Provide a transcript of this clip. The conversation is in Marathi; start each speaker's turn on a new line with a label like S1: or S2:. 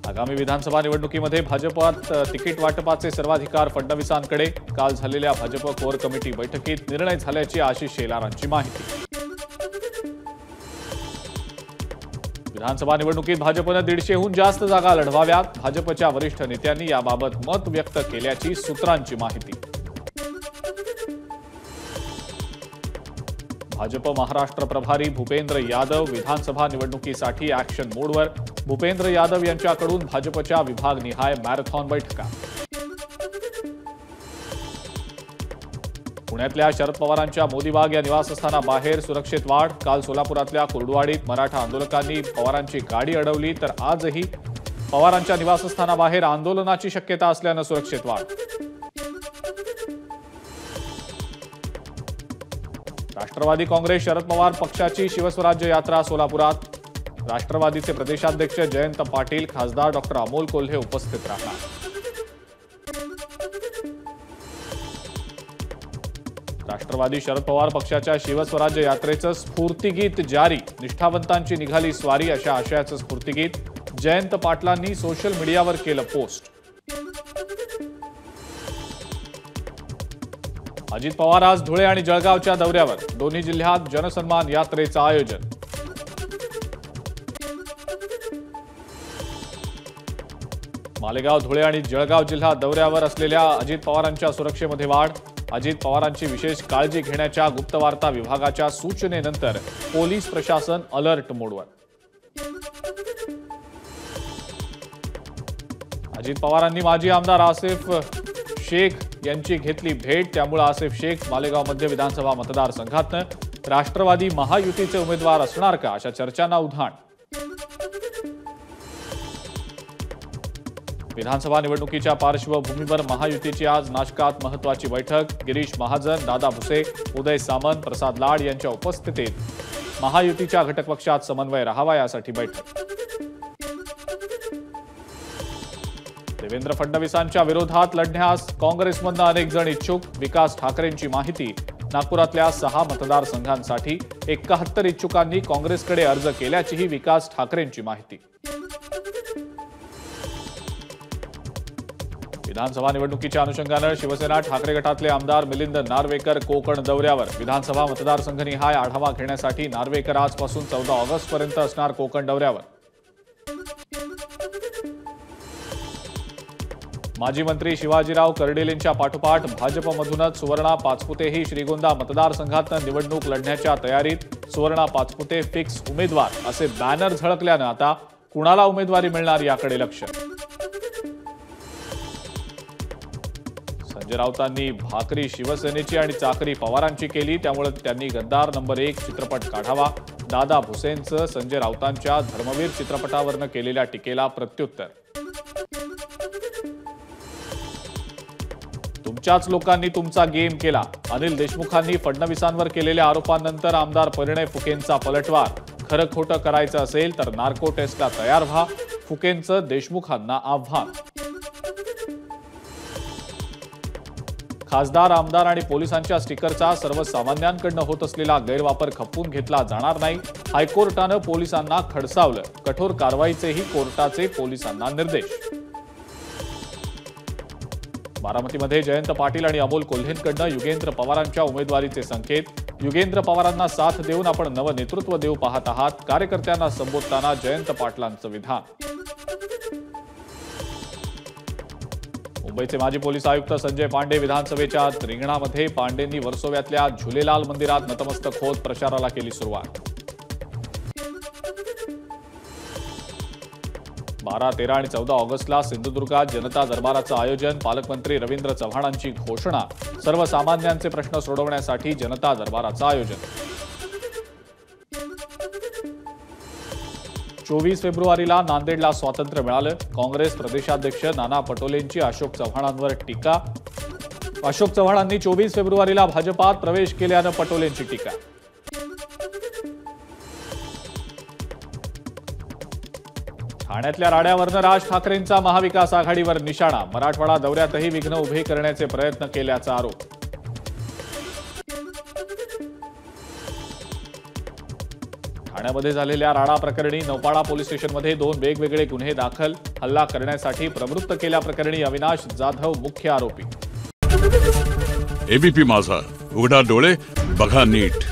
S1: आगामी विधानसभा निवडणुकीमध्ये भाजपात तिकीट वाटपाचे सर्वाधिकार फडणवीसांकडे। काल झालेल्या भाजप कोर कमिटी बैठकीत निर्णय झाल्याची आशिष शेलारांची माहिती। विधानसभा निवडणुकीत भाजपने 150हून जास्त जागा लढवाव्यात। भाजपच्या वरिष्ठ नेत्यांनी याबाबत मत व्यक्त केल्याची सूत्रांची माहिती। भाजप महाराष्ट्र प्रभारी भूपेंद्र यादव विधानसभा निवडणुकीसाठी ॲक्शन मोडवर। भूपेंद्र यादव यांच्याकडून भाजपच्या विभागनिहाय मॅरेथॉन बैठका। पुण्यातल्या शरद पवारांच्या मोदीबाग या निवासस्थानाबाहेर सुरक्षेत वाढ। काल सोलापुरातल्या कुर्डुवाडीत मराठा आंदोलकांनी पवारांची गाडी अडवली, तर आजही पवारांच्या निवासस्थानाबाहेर आंदोलनाची शक्यता असल्यानं सुरक्षेत वाढ। राष्ट्रवादी काँग्रेस शरद पवार पक्षाची शिवस्वराज्य यात्रा सोलापुरात। राष्ट्रवादीचे प्रदेशाध्यक्ष जयंत पाटील, खासदार डॉक्टर अमोल कोल्हे उपस्थित राहणार। राष्ट्रवादी शरद पवार पक्षाच्या शिवस्वराज्य यात्रेचं स्फूर्तिगीत जारी। निष्ठावंतांची निघाली स्वारी अशा आशयाचं स्फूर्तिगीत जयंत पाटलांनी सोशल मीडियावर केलं पोस्ट। अजित पवार आज धुळे आणि जळगावच्या दौऱ्यावर। दोन्ही जिल्ह्यात जनसन्मान यात्रेचं आयोजन। मालेगाव, धुळे आणि जळगाव जिल्हा दौऱ्यावर असलेल्या अजित पवारांच्या सुरक्षेमध्ये वाढ। अजित पवारांची विशेष काळजी घेण्याच्या गुप्तवार्ता विभागाच्या सूचनेनंतर पोलीस प्रशासन अलर्ट मोडवर। अजित पवारांनी माजी आमदार आसिफ शेख यांची घेतली भेट, त्यामुळे आसिफ शेख मालेगाव मध्य विधानसभा मतदारसंघातनं राष्ट्रवादी महायुतीचे उमेदवार असणार का, अशा चर्चांना उधाण। विधानसभा निवडणुकीच्या पार्श्वभूमीवर महायुतीची आज नाशकात महत्त्वाची बैठक। गिरीश महाजन, दादा भुसे, उदय सामंत, प्रसाद लाड यांच्या उपस्थितीत महायुतीच्या घटक पक्षात समन्वय राहावा यासाठी बैठक। देवेंद्र फडणवीसांच्या विरोधात लढण्यास काँग्रेसमधून अनेक जण इच्छुक। विकास ठाकरेंची माहिती। नागपुरातल्या 6 मतदारसंघांसाठी 71 इच्छुकांनी काँग्रेसकडे अर्ज केल्याचीही विकास ठाकरेंची माहिती। विधानसभा निवडणुकीच्या अनुषंगानं शिवसेना ठाकरे गटातले आमदार मिलिंद नार्वेकर कोकण दौऱ्यावर। विधानसभा मतदारसंघनिहाय आढावा घेण्यासाठी नार्वेकर आजपासून 14 ऑगस्टपर्यंत असणार कोकण दौऱ्यावर। माजी मंत्री शिवाजीराव कर्डिलेंच्या पाठोपाठ भाजपमधूनच सुवर्णा पाचपुतेही श्रीगोंदा मतदारसंघातनं निवडणूक लढण्याच्या तयारीत। सुवर्णा पाचपुते फिक्स उमेदवार असे बॅनर झळकल्यानं आता कुणाला उमेदवारी मिळणार याकडे लक्ष। संजय राऊतांनी भाकरी शिवसेनेची आणि चाकरी पवारांची केली, त्यामुळे त्यांनी गद्दार नंबर 1 चित्रपट काढावा। दादा भुसेंचं संजय राऊतांच्या धर्मवीर चित्रपटावरनं केलेल्या टीकेला प्रत्युत्तर। तुमच्याच लोकांनी तुमचा गेम केला। अनिल देशमुखांनी फडणवीसांवर केलेल्या आरोपांनंतर आमदार परिणय फुकेंचा पलटवार। खरं खोटं करायचं असेल तर नार्को टेस्टला तयार व्हा, फुकेंचं देशमुखांना आव्हान। खासदार, आमदार आणि पोलिसांच्या स्टिकरचा सर्वसामान्यांकडून होत असलेला गैरवापर खपवून घेतला जाणार नाही। हायकोर्टानं पोलिसांना खडसावलं। कठोर कारवाईचेही कोर्टाचे पोलिसांना निर्देश। बारामतीमध्ये जयंत पाटील आणि अमोल कोल्हेंकडून युगेंद्र पवारांच्या उमेदवारीचे संकेत। युगेंद्र पवारांना साथ देऊन आपण नवं नेतृत्व देऊ पाहत आहात, कार्यकर्त्यांना संबोधताना जयंत पाटलांचं विधान। मुंबईचे माजी पोलीस आयुक्त संजय पांडे विधानसभेच्या रिंगणामध्ये। पांडेंनी वर्सोव्यातल्या झुलेलाल मंदिरात नतमस्तक होत प्रचाराला केली सुरुवात। 12, 13 आणि 14 ऑगस्टला सिंधुदुर्गात जनता दरबाराचं आयोजन। पालकमंत्री रवींद्र चव्हाणांची घोषणा। सर्वसामान्यांचे प्रश्न सोडवण्यासाठी जनता दरबाराचं आयोजन। 24 फेब्रुवारीला नांदेडला स्वातंत्र्य मिळालं। काँग्रेस प्रदेशाध्यक्ष नाना पटोलेंची अशोक चव्हाणांवर टीका। अशोक चव्हाणांनी 24 फेब्रुवारीला भाजपात प्रवेश केल्यानं पटोलेंची टीका। ठाण्यातल्या राड्यावरनं राज ठाकरेंचा महाविकास आघाडीवर निशाणा। मराठवाडा दौऱ्यातही विघ्न उभे करण्याचे प्रयत्न केल्याचा आरोप। ठाण्यामध्ये झालेल्या राडा प्रकरणी नौपाडा पोलीस स्टेशनमध्ये 2 वेगवेगळे गुन्हे दाखल. हल्ला करण्यासाठी प्रवृत्त केल्याप्रकरणी अविनाश जाधव मुख्य आरोपी.
S2: एबीपी माझा, उघडा डोळे बघा नीट.